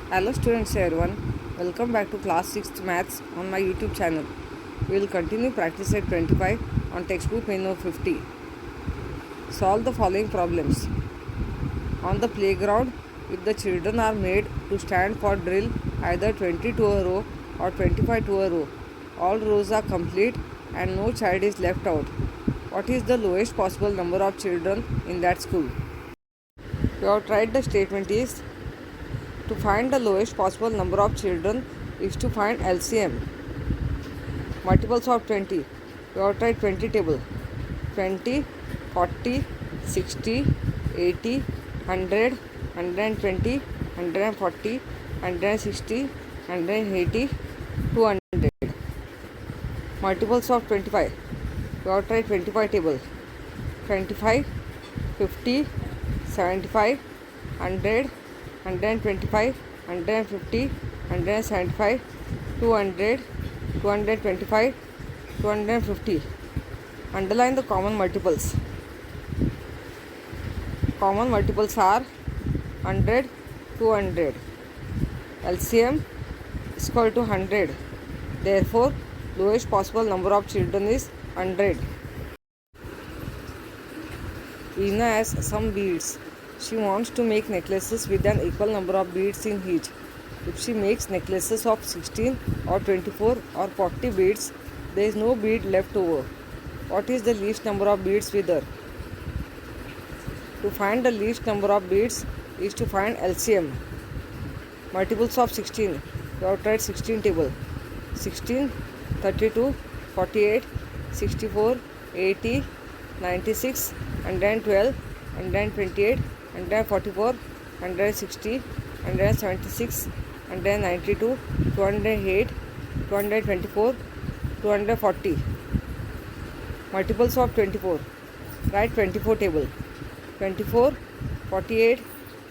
Hello students everyone, welcome back to class 6th maths on my YouTube channel. We will continue practice at 25 on textbook menu 50. Solve the following problems. On the playground, if the children are made to stand for drill either 20 to a row or 25 to a row, all rows are complete and no child is left out. What is the lowest possible number of children in that school? We have tried the statement is to find the lowest possible number of children is to find LCM. Multiples of 20. We have tried 20 table. 20, 40, 60, 80, 100, 120, 140, 160, 180, 200. Multiples of 25. We have tried 25 table. 25, 50, 75, 100, 125, 150, 175, 200, 225, 250. Underline the common multiples. Common multiples are 100, 200. LCM is equal to 100. Therefore, lowest possible number of children is 100. Veena has some beads. She wants to make necklaces with an equal number of beads in each. If she makes necklaces of 16 or 24 or 40 beads, there is no bead left over. What is the least number of beads with her? To find the least number of beads is to find LCM. Multiples of 16. We have tried 16 table. 16, 32, 48, 64, 80, 96, 112, 128, 144, 160, 176, 192, 208, 224, 240. Multiples of 24. Write 24 table. 24, 48,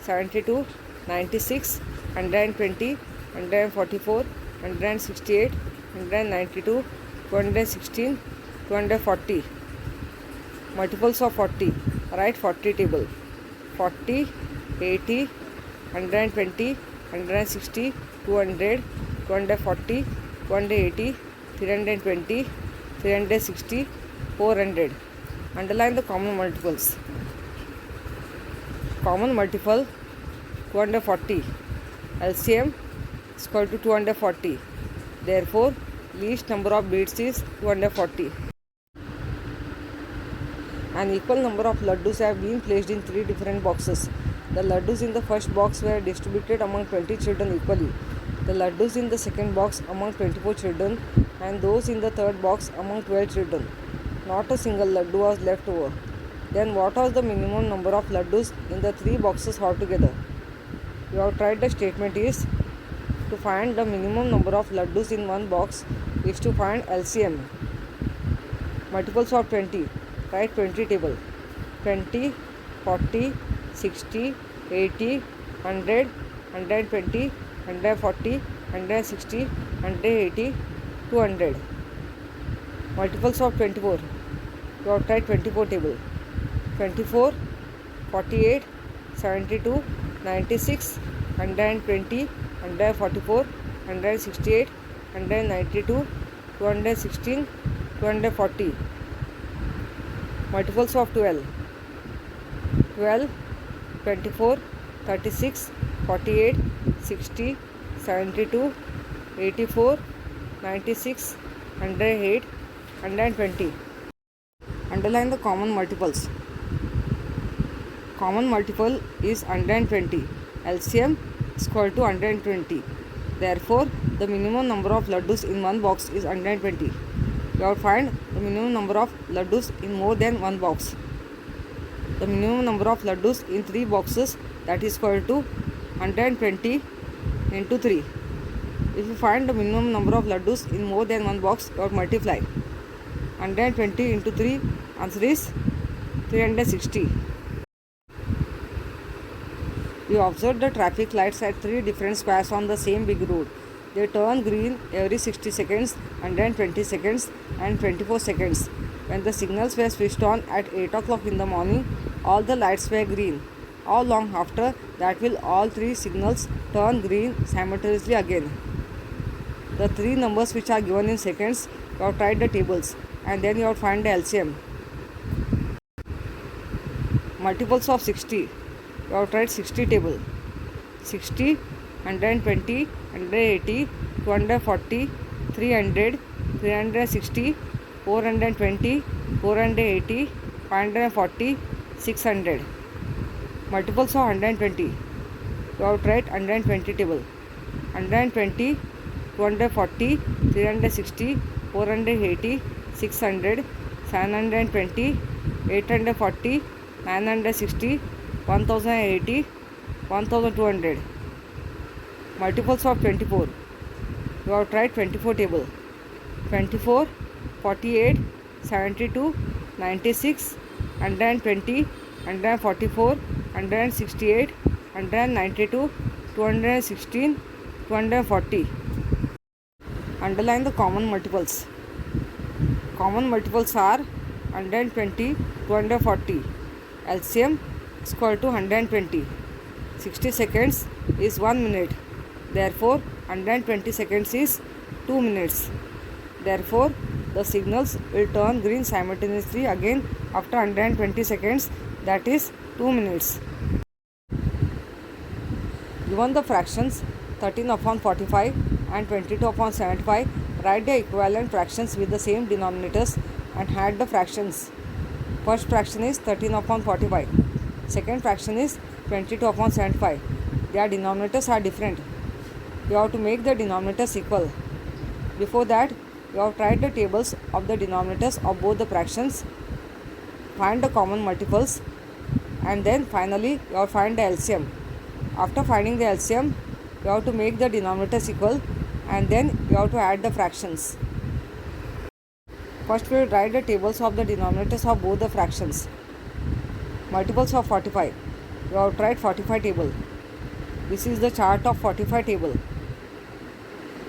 72, 96, 120, 144, 168, 192, 216, 240. Multiples of 40. Write 40 table. 40, 80, 120, 160, 200, 240, 280, 320, 360, 400. Underline the common multiples. Common multiple 240. LCM is equal to 240. Therefore, least number of beads is 240. An equal number of laddus have been placed in 3 different boxes. The laddus in the first box were distributed among 20 children equally. The laddus in the second box among 24 children and those in the third box among 12 children. Not a single laddu was left over. Then what was the minimum number of laddus in the 3 boxes altogether? You have tried the statement is to find the minimum number of laddus in one box is to find LCM. Multiples of 20. Write 20 table. 20, 40, 60, 80, 100, 120, 140, 160, 180, 200. Multiples of 24. You have tried 24 table. 24, 48, 72, 96, 120, 144, 168, 192, 216, 240. Multiples of 12. 12, 24, 36, 48, 60, 72, 84, 96, 108, 120. Underline the common multiples. Common multiple is 120. LCM is equal to 120. Therefore, the minimum number of laddus in one box is 120. You have to find the minimum number of laddus in more than one box. The minimum number of laddus in 3 boxes, that is equal to 120 into 3. If you find the minimum number of laddus in more than one box, you have to multiply. 120 into 3, answer is 360. You observe the traffic lights at 3 different squares on the same big road. They turn green every 60 seconds, 120 seconds and 24 seconds. When the signals were switched on at 8 o'clock in the morning, all the lights were green. How long after that will all three signals turn green simultaneously again? The three numbers which are given in seconds, you have tried the tables and then you have find the LCM. Multiples of 60, you have tried 60 table. 60, 120, 180, 240, 300, 360, 420, 480, 540, 600. Multiples of 120, you have tried 120 table. 120, 240, 360, 480, 600, 720, 840, 960, 1080, 1200. Multiples of 24, you have tried 24 table. 24, 48, 72, 96, 120, 144, 168, 192, 216, 240. Underline the common multiples. Common multiples are 120, 240. LCM is equal to 120. 60 seconds is 1 minute. Therefore, 120 seconds is 2 minutes. Therefore, the signals will turn green simultaneously again after 120 seconds, that is 2 minutes. Given the fractions 13 upon 45 and 22 upon 75, write the equivalent fractions with the same denominators and add the fractions. First fraction is 13 upon 45. Second fraction is 22 upon 75. Their denominators are different. You have to make the denominators equal. Before that, you have tried the tables of the denominators of both the fractions, find the common multiples, and then finally you have find the LCM. After finding the LCM, you have to make the denominators equal and then you have to add the fractions. First we will write the tables of the denominators of both the fractions. Multiples of 45. You have tried 45 table. This is the chart of 45 table.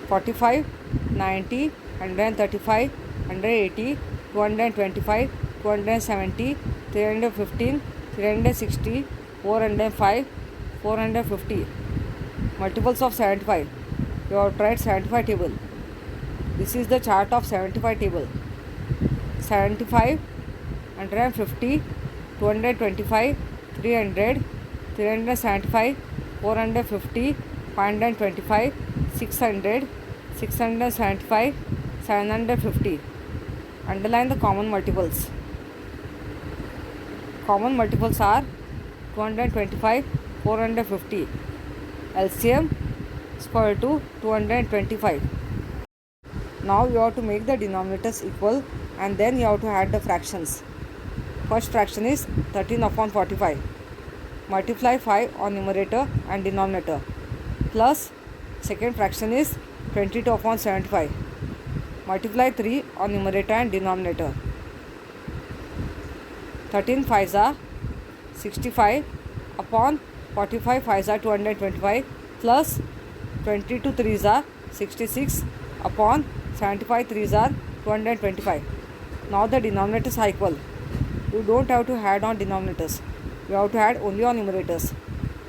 45, 90, 135, 180, 225, 270, 315, 360, 405, 450. Multiples of 75. You have tried 75 table. This is the chart of 75 table. 75, 150, 225, 300, 375, 450, 525, 600, 675, 750. Underline the common multiples. Common multiples are 225, 450. LCM is equal to 225. Now you have to make the denominators equal and then you have to add the fractions. First fraction is 13 upon 45. Multiply 5 on numerator and denominator. Plus second fraction is 22 upon 75. Multiply 3 on numerator and denominator. 13 5s are 65 upon 45 5s are 225 plus 22 3s are 66 upon 75 3s are 225. Now the denominators are equal. You don't have to add on denominators. You have to add only on numerators.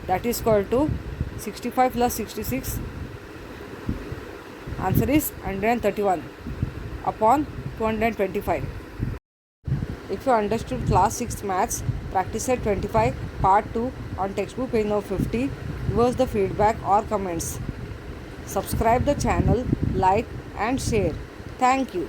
That is equal to 65 plus 66. Answer is 131 upon 225. If you understood class 6th maths, practice set 25 part 2 on textbook page number 50, give us the feedback or comments. Subscribe the channel, like and share. Thank you.